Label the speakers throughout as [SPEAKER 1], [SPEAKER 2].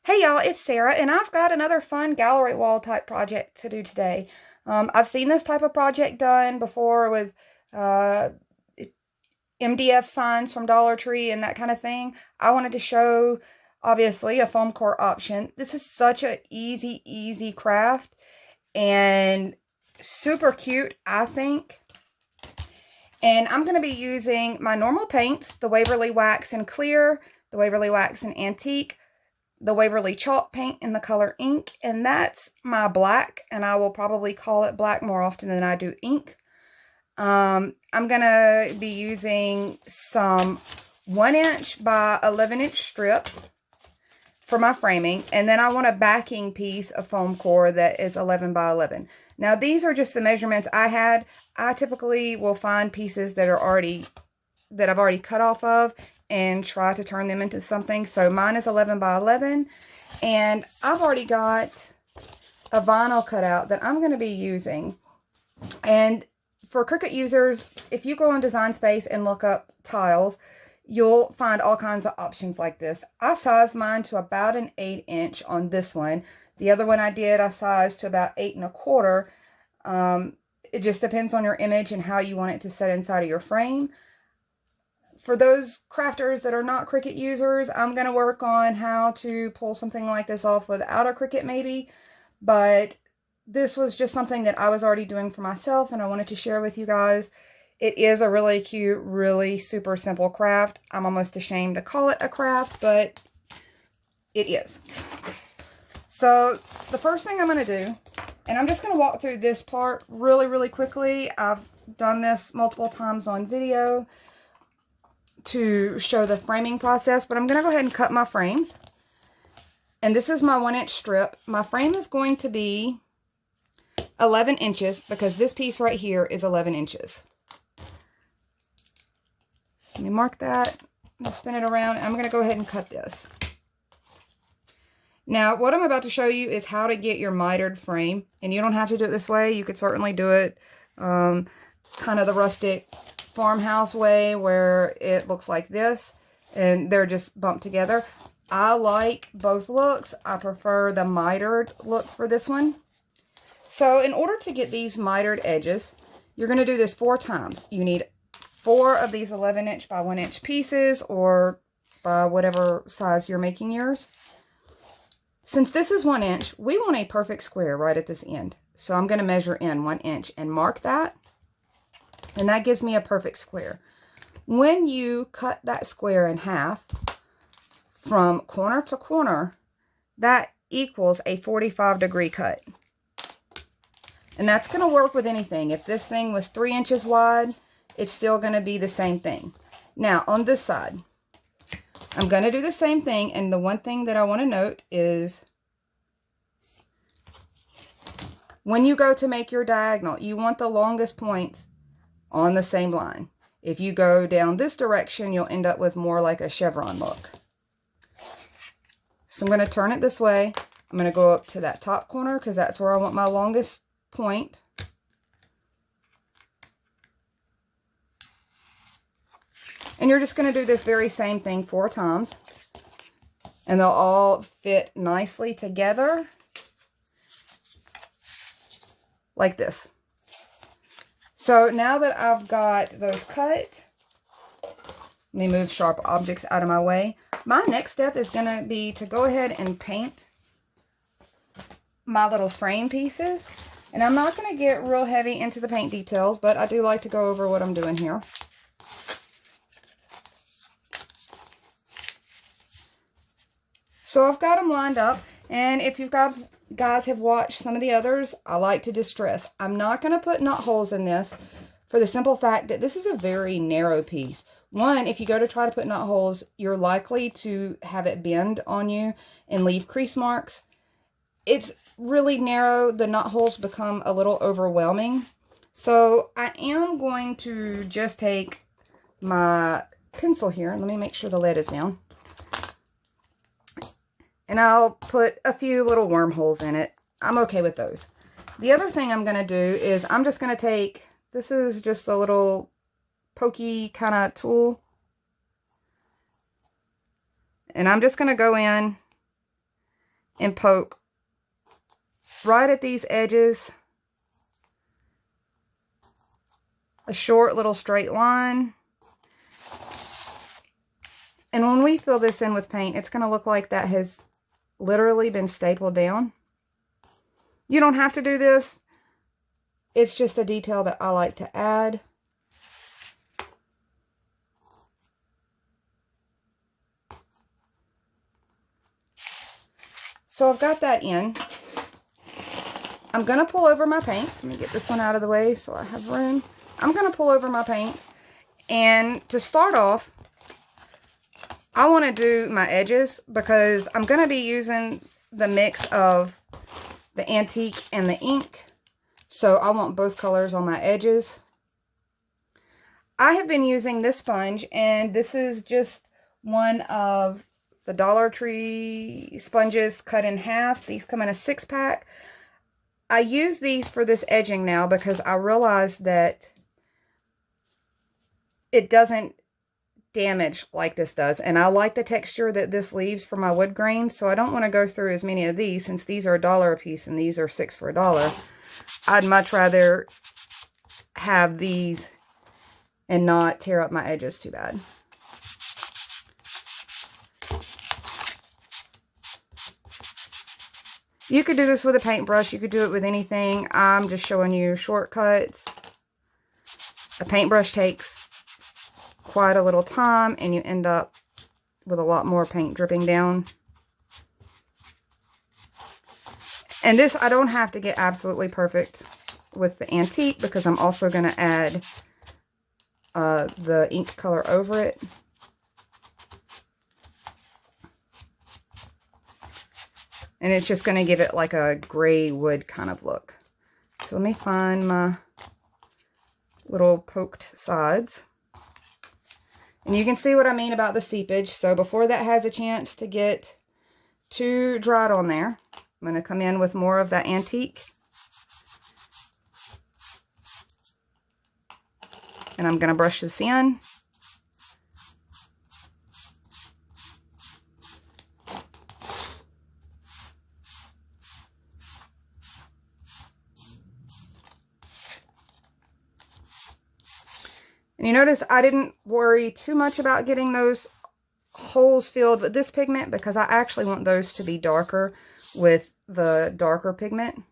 [SPEAKER 1] Hey y'all, it's Sarah, and I've got another fun gallery wall type project to do today. I've seen this type of project done before with uh, MDF signs from Dollar Tree and that kind of thing. I wanted to show, obviously, a foam core option. This is such an easy craft and super cute, I think. And I'm going to be using my normal paints, the Waverly Wax in Clear, the Waverly Wax in Antique, the Waverly Chalk paint in the color ink, and that's my black, and I will probably call it black more often than I do ink. I'm gonna be using some 1" by 11" strips for my framing, and then I want a backing piece of foam core that is 11 by 11. Now these are just the measurements I had. I typically will find pieces that I've already cut off of and try to turn them into something. So mine is 11 by 11, and I've already got a vinyl cutout that I'm going to be using. And for Cricut users, if you go on Design Space and look up tiles, you'll find all kinds of options like this. I sized mine to about an 8" on this one. The other one I sized to about 8 1/4. It just depends on your image and how you want it to set inside of your frame. For those crafters that are not Cricut users, I'm going to work on how to pull something like this off without a Cricut maybe. But this was just something that I was already doing for myself, and I wanted to share with you guys. It is a really cute, really super simple craft. I'm almost ashamed to call it a craft, but it is. So the first thing I'm going to do, and I'm just going to walk through this part really quickly. I've done this multiple times on video to show the framing process, but I'm going to go ahead and cut my frames. And this is my 1" strip. My frame is going to be 11 inches because this piece right here is 11 inches. Let me mark that and spin it around. I'm going to go ahead and cut this. Now, what I'm about to show you is how to get your mitered frame, and you don't have to do it this way. You could certainly do it kind of the rustic farmhouse way where it looks like this and they're just bumped together. I like both looks. I prefer the mitered look for this one. So in order to get these mitered edges, you're going to do this 4 times. You need 4 of these 11" by 1" pieces, or by whatever size you're making yours. Since this is 1", we want a perfect square right at this end. So I'm going to measure in 1" and mark that. And that gives me a perfect square. When you cut that square in half from corner to corner, that equals a 45-degree cut. And that's going to work with anything. If this thing was 3 inches wide, it's still going to be the same thing. Now, on this side, I'm going to do the same thing. And the one thing that I want to note is when you go to make your diagonal, you want the longest points on the same line. If you go down this direction, you'll end up with more like a chevron look. So I'm going to turn it this way. I'm going to go up to that top corner because that's where I want my longest point. And you're just going to do this very same thing 4 times. And they'll all fit nicely together like this. So now that I've got those cut, let me move sharp objects out of my way. My next step is going to be to go ahead and paint my little frame pieces. And I'm not going to get real heavy into the paint details, but I do like to go over what I'm doing here. So I've got them lined up, and if you've got guys have watched some of the others, I like to distress. I'm not going to put knot holes in this for the simple fact that this is a very narrow piece. One, if you go to try to put knot holes, you're likely to have it bend on you and leave crease marks. It's really narrow. The knot holes become a little overwhelming. So I am going to just take my pencil here, and let me make sure the lead is down. And I'll put a few little wormholes in it. I'm okay with those. The other thing I'm going to do is I'm just going to take, this is just a little pokey kind of tool. And I'm just going to go in and poke right at these edges. A short little straight line. And when we fill this in with paint, it's going to look like that has literally been stapled down. You don't have to do this. It's just a detail that I like to add. So I've got that in. I'm going to pull over my paints. Let me get this one out of the way so I have room. I'm going to pull over my paints. And to start off, I want to do my edges because I'm going to be using the mix of the antique and the ink. So I want both colors on my edges. I have been using this sponge, and this is just one of the Dollar Tree sponges cut in half. These come in a 6-pack. I use these for this edging now because I realized that it doesn't damage like this does. And I like the texture that this leaves for my wood grain, so I don't want to go through as many of these since these are $1 a piece and these are 6 for $1. I'd much rather have these and not tear up my edges too bad. You could do this with a paintbrush. You could do it with anything. I'm just showing you shortcuts. A paintbrush takes quite a little time, and you end up with a lot more paint dripping down. And this, I don't have to get absolutely perfect with the antique because I'm also going to add the ink color over it. And it's just going to give it like a gray wood kind of look. So let me find my little poked sides. And you can see what I mean about the seepage. So before that has a chance to get too dried on there, I'm going to come in with more of that antique. And I'm going to brush this in. And you notice I didn't worry too much about getting those holes filled with this pigment because I actually want those to be darker with the darker pigment.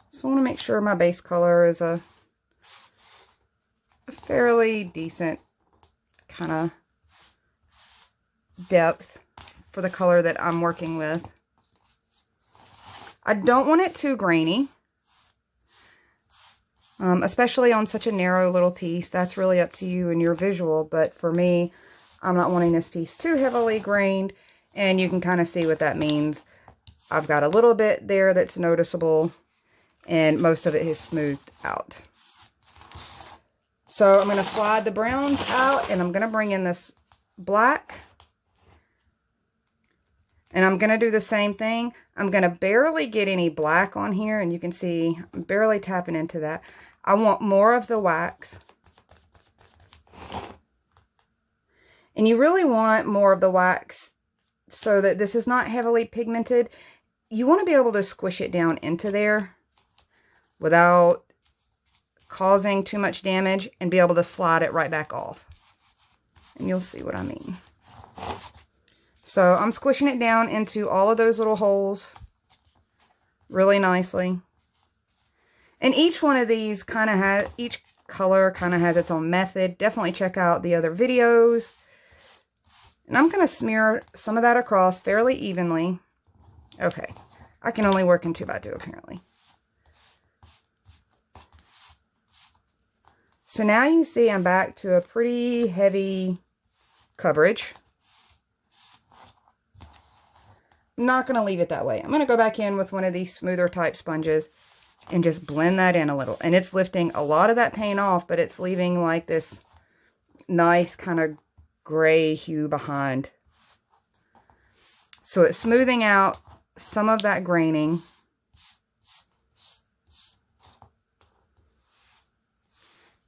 [SPEAKER 1] So I want to make sure my base color is a fairly decent kind of depth for the color that I'm working with. I don't want it too grainy, especially on such a narrow little piece. That's really up to you and your visual, but for me, I'm not wanting this piece too heavily grained, and you can kind of see what that means. I've got a little bit there that's noticeable, and most of it is smoothed out. So I'm going to slide the browns out, and I'm going to bring in this black. And I'm going to do the same thing. I'm going to barely get any black on here, and you can see I'm barely tapping into that. I want more of the wax. And you really want more of the wax so that this is not heavily pigmented. You want to be able to squish it down into there without causing too much damage and be able to slide it right back off. And you'll see what I mean. So I'm squishing it down into all of those little holes really nicely. And each one of these kind of has, each color kind of has its own method. Definitely check out the other videos. And I'm going to smear some of that across fairly evenly. Okay, I can only work in 2x2 apparently. So now you see I'm back to a pretty heavy coverage. I'm not going to leave it that way. I'm going to go back in with one of these smoother type sponges and just blend that in a little. And it's lifting a lot of that paint off, but it's leaving like this nice kind of gray hue behind. So it's smoothing out some of that graining.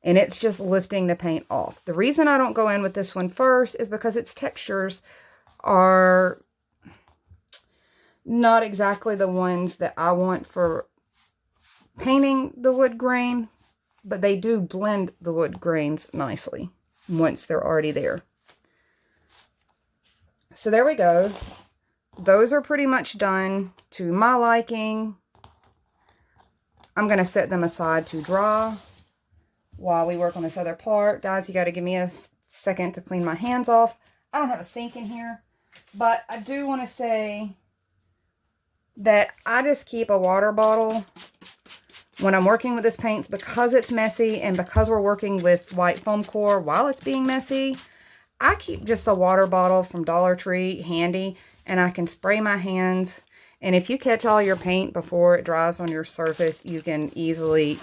[SPEAKER 1] and it's just lifting the paint off. The reason I don't go in with this one first is because its textures are not exactly the ones that I want for painting the wood grain, but they do blend the wood grains nicely once they're already there. So there we go. Those are pretty much done to my liking. I'm going to set them aside to dry while we work on this other part. Guys, you got to give me a second to clean my hands off. I don't have a sink in here, but I do want to say that I just keep a water bottle when I'm working with this paint, because it's messy and because we're working with white foam core while it's being messy. I keep just a water bottle from Dollar Tree handy, and I can spray my hands. And if you catch all your paint before it dries on your surface, you can easily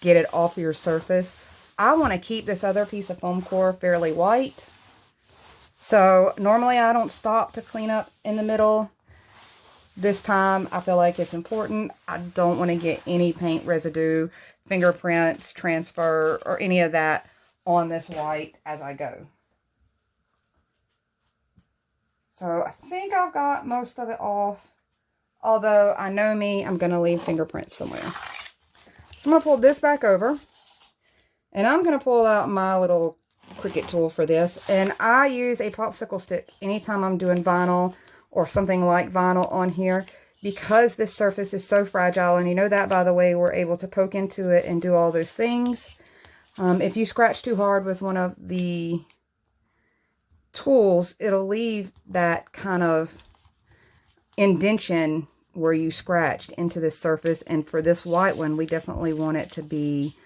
[SPEAKER 1] get it off your surface. I want to keep this other piece of foam core fairly white. So normally I don't stop to clean up in the middle. This time I feel like it's important. I don't want to get any paint residue, fingerprints, transfer, or any of that on this white as I go. So I think I've got most of it off. Although I know me, I'm going to leave fingerprints somewhere. So I'm going to pull this back over. And I'm going to pull out my little Cricut tool for this. And I use a popsicle stick anytime I'm doing vinyl or something like vinyl on here, because this surface is so fragile. And you know that, by the way, we're able to poke into it and do all those things. If you scratch too hard with one of the tools, it'll leave that kind of indentation where you scratched into this surface. And for this white one, we definitely want it to be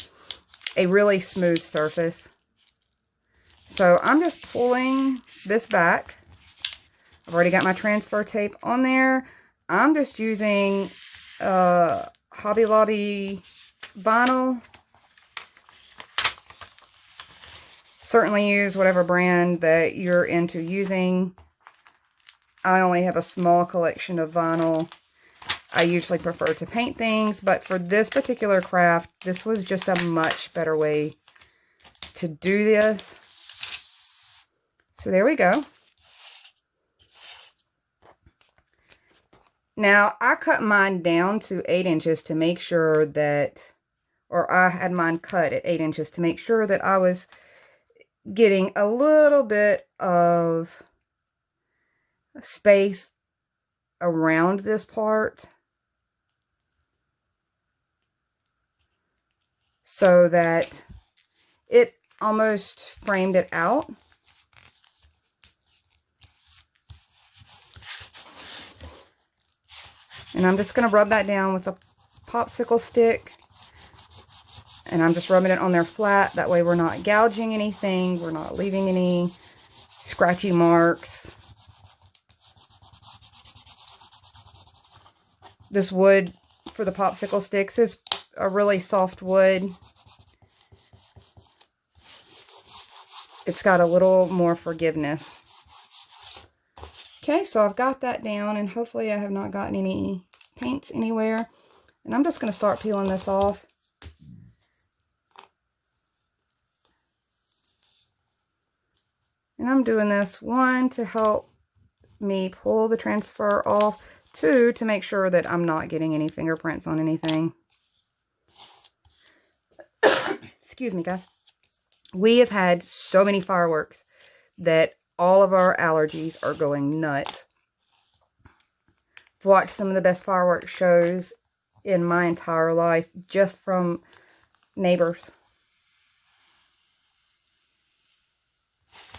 [SPEAKER 1] a really smooth surface. So I'm just pulling this back. I've already got my transfer tape on there. I'm just using Hobby Lobby vinyl. Certainly use whatever brand that you're into using. I only have a small collection of vinyl. I usually prefer to paint things, but for this particular craft, this was just a much better way to do this. So there we go. Now, I cut mine down to 8 inches to make sure that, or I had mine cut at 8 inches to make sure that I was getting a little bit of space around this part, so that it almost framed it out. And I'm just going to rub that down with a popsicle stick. And I'm just rubbing it on there flat. That way we're not gouging anything. We're not leaving any scratchy marks. This wood for the popsicle sticks is a really soft wood. It's got a little more forgiveness. Okay, so I've got that down, and hopefully I have not gotten any paints anywhere. And I'm just going to start peeling this off. And I'm doing this, 1, to help me pull the transfer off, 2, to make sure that I'm not getting any fingerprints on anything. Excuse me, guys. We have had so many fireworks that all of our allergies are going nuts. I've watched some of the best fireworks shows in my entire life just from neighbors.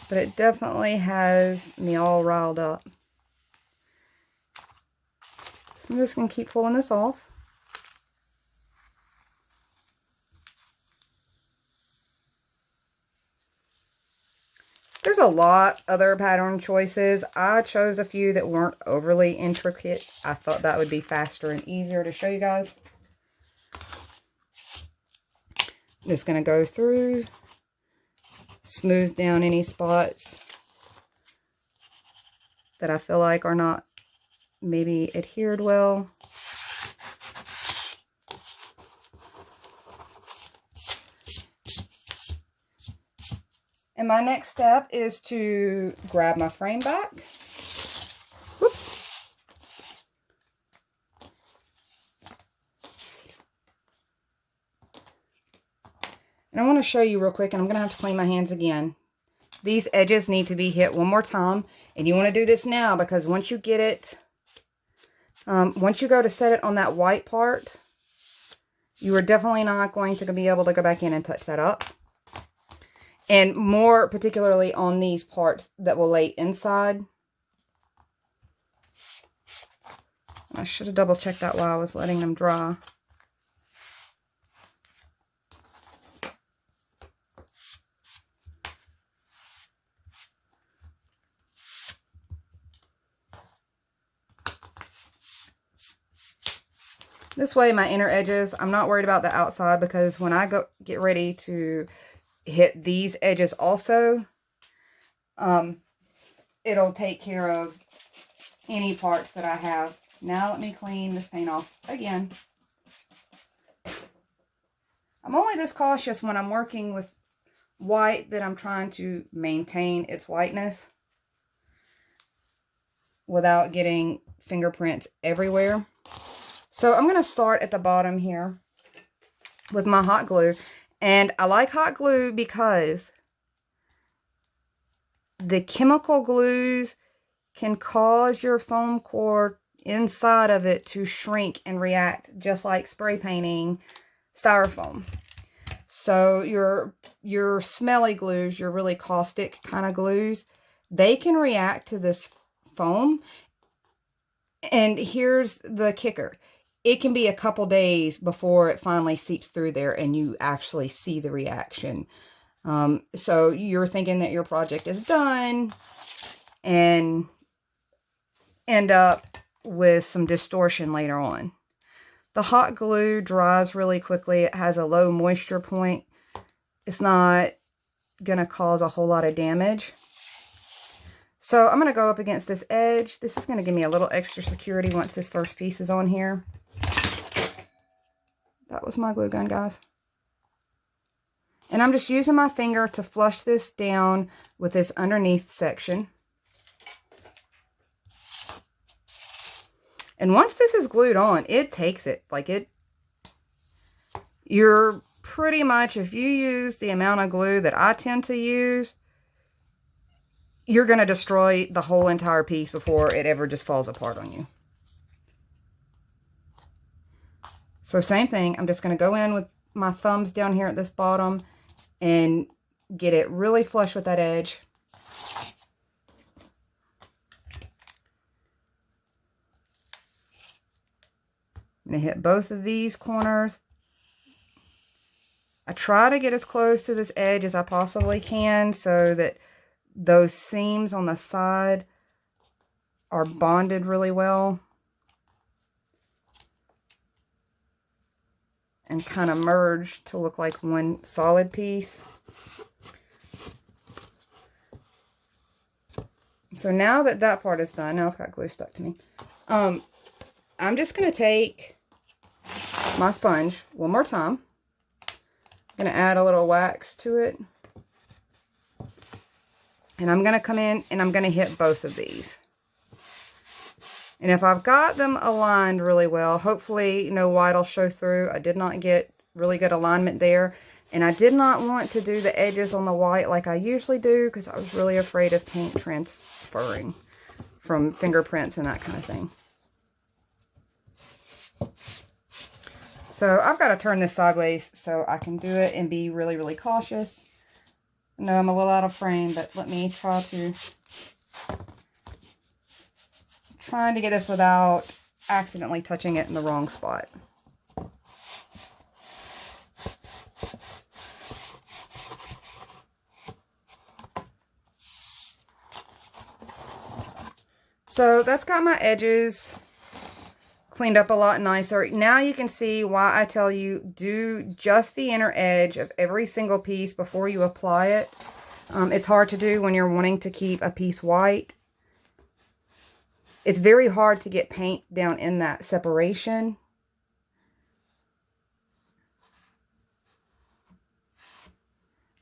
[SPEAKER 1] But it definitely has me all riled up. So I'm just going to keep pulling this off. There's a lot other pattern choices. I chose a few that weren't overly intricate. I thought that would be faster and easier to show you guys. I'm just going to go through, smooth down any spots that I feel like are not maybe adhered well. And my next step is to grab my frame back. Whoops. And I want to show you real quick, and I'm going to have to clean my hands again. These edges need to be hit one more time. And you want to do this now, because once you get it, once you go to set it on that white part, you are definitely not going to be able to go back in and touch that up. And more particularly on these parts that will lay inside. I should have double checked that while I was letting them dry. This way my inner edges, I'm not worried about the outside, because when I get ready to hit these edges also, it'll take care of any parts that I have. Now let me clean this paint off again. I'm only this cautious when I'm working with white that I'm trying to maintain its whiteness without getting fingerprints everywhere. So I'm going to start at the bottom here with my hot glue. And I like hot glue because the chemical glues can cause your foam core inside of it to shrink and react, just like spray painting styrofoam. So your smelly glues, your really caustic kind of glues, they can react to this foam. And here's the kicker. It can be a couple days before it finally seeps through there and you actually see the reaction. So you're thinking that your project is done and end up with some distortion later on. The hot glue dries really quickly. It has a low moisture point. It's not going to cause a whole lot of damage. So I'm going to go up against this edge. This is going to give me a little extra security once this first piece is on here. That was my glue gun, guys. And I'm just using my finger to flush this down with this underneath section. And once this is glued on, it takes it. You're pretty much, if you use the amount of glue that I tend to use, you're going to destroy the whole entire piece before it ever just falls apart on you. So same thing, I'm just going to go in with my thumbs down here at this bottom and get it really flush with that edge. I'm going to hit both of these corners. I try to get as close to this edge as I possibly can so that those seams on the side are bonded really well. And kind of merge to look like one solid piece. So now that that part is done, now I've got glue stuck to me. I'm just going to take my sponge one more time. I'm going to add a little wax to it. And I'm going to come in and I'm going to hit both of these. And if I've got them aligned really well, hopefully no white will show through. I did not get really good alignment there. And I did not want to do the edges on the white like I usually do because I was really afraid of paint transferring from fingerprints and that kind of thing. So I've got to turn this sideways so I can do it and be really, really cautious. I know I'm a little out of frame, but let me try to... Trying to get this without accidentally touching it in the wrong spot. So that's got my edges cleaned up a lot nicer. Now you can see why I tell you do just the inner edge of every single piece before you apply it. It's hard to do when you're wanting to keep a piece white. It's very hard to get paint down in that separation.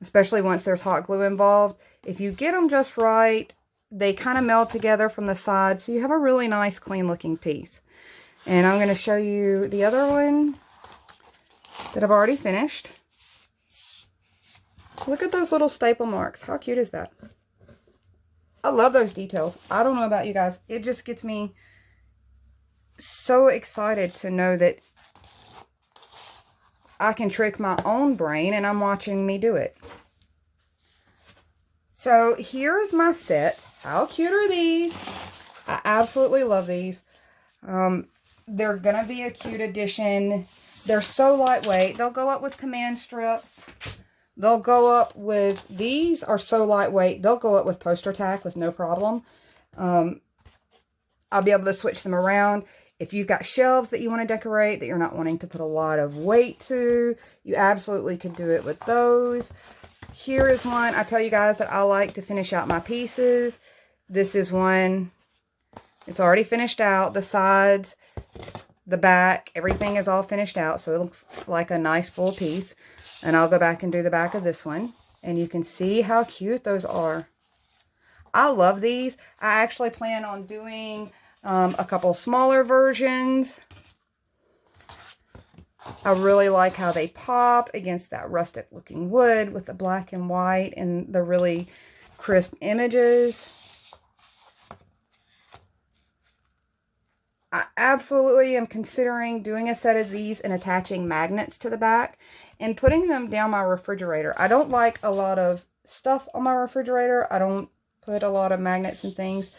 [SPEAKER 1] especially once there's hot glue involved. If you get them just right, they kind of meld together from the side, so you have a really nice, clean looking piece. And I'm going to show you the other one that I've already finished. Look at those little staple marks. How cute is that? I love those details. I don't know about you guys. It just gets me so excited to know that I can trick my own brain and I'm watching me do it. So here is my set. How cute are these? I absolutely love these. They're going to be a cute addition. They're so lightweight. They'll go up with command strips. They'll go up with, these are so lightweight, they'll go up with poster tack with no problem. I'll be able to switch them around. If you've got shelves that you want to decorate that you're not wanting to put a lot of weight to, you absolutely could do it with those. Here is one. I tell you guys that I like to finish out my pieces. This is one. It's already finished out. The sides, the back, everything is all finished out. So it looks like a nice full piece. And I'll go back and do the back of this one. And you can see how cute those are. I love these. I actually plan on doing a couple smaller versions. I really like how they pop against that rustic looking wood with the black and white and the really crisp images. I absolutely am considering doing a set of these and attaching magnets to the back and putting them down my refrigerator. I don't like a lot of stuff on my refrigerator. I don't put a lot of magnets and things,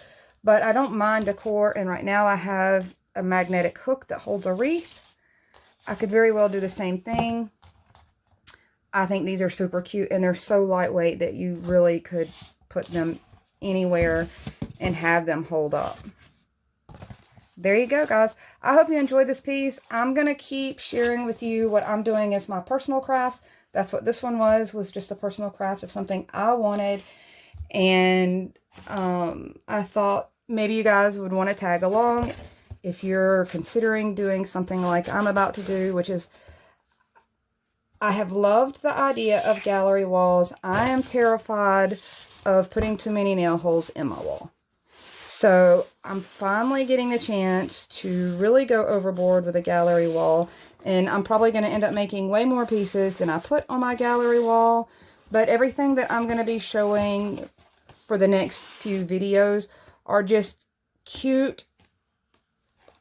[SPEAKER 1] but I don't mind decor. And right now I have a magnetic hook that holds a wreath. I could very well do the same thing. I think these are super cute and they're so lightweight that you really could put them anywhere and have them hold up. There you go, guys. I hope you enjoyed this piece. I'm going to keep sharing with you what I'm doing as my personal crafts. That's what this one was just a personal craft of something I wanted. And I thought maybe you guys would want to tag along if you're considering doing something like I'm about to do, which is, I have loved the idea of gallery walls. I am terrified of putting too many nail holes in my wall. So I'm finally getting the chance to really go overboard with a gallery wall. And I'm probably going to end up making way more pieces than I put on my gallery wall. But everything that I'm going to be showing for the next few videos are just cute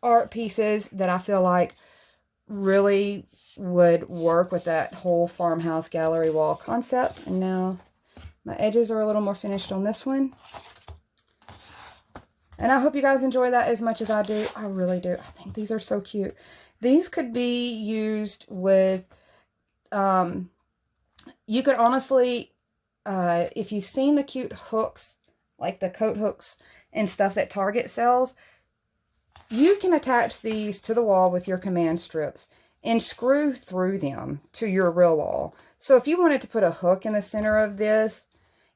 [SPEAKER 1] art pieces that I feel like really would work with that whole farmhouse gallery wall concept. And now my edges are a little more finished on this one. And I hope you guys enjoy that as much as I do. I really do. I think these are so cute. These could be used with, you could honestly, if you've seen the cute hooks, like the coat hooks and stuff that Target sells, you can attach these to the wall with your command strips and screw through them to your real wall. So if you wanted to put a hook in the center of this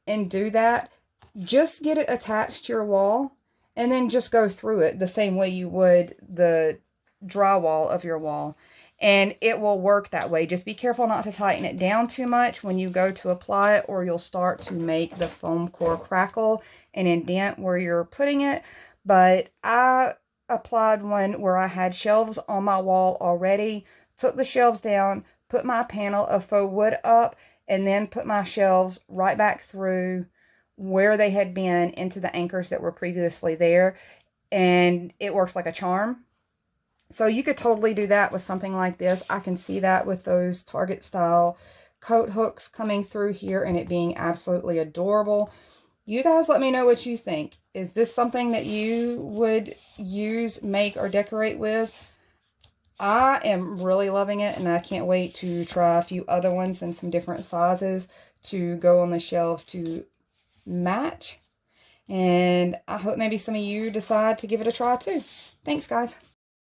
[SPEAKER 1] and do that, just get it attached to your wall and then just go through it the same way you would the drywall of your wall. And it will work that way. Just be careful not to tighten it down too much when you go to apply it, or you'll start to make the foam core crackle and indent where you're putting it. But I applied one where I had shelves on my wall already, took the shelves down, put my panel of faux wood up, and then put my shelves right back through where they had been into the anchors that were previously there, and it worked like a charm. So you could totally do that with something like this. I can see that with those Target style coat hooks coming through here and it being absolutely adorable. You guys let me know what you think. Is this something that you would use, make, or decorate with? I am really loving it, and I can't wait to try a few other ones in some different sizes to go on the shelves to match. And I hope maybe some of you decide to give it a try too. Thanks, guys.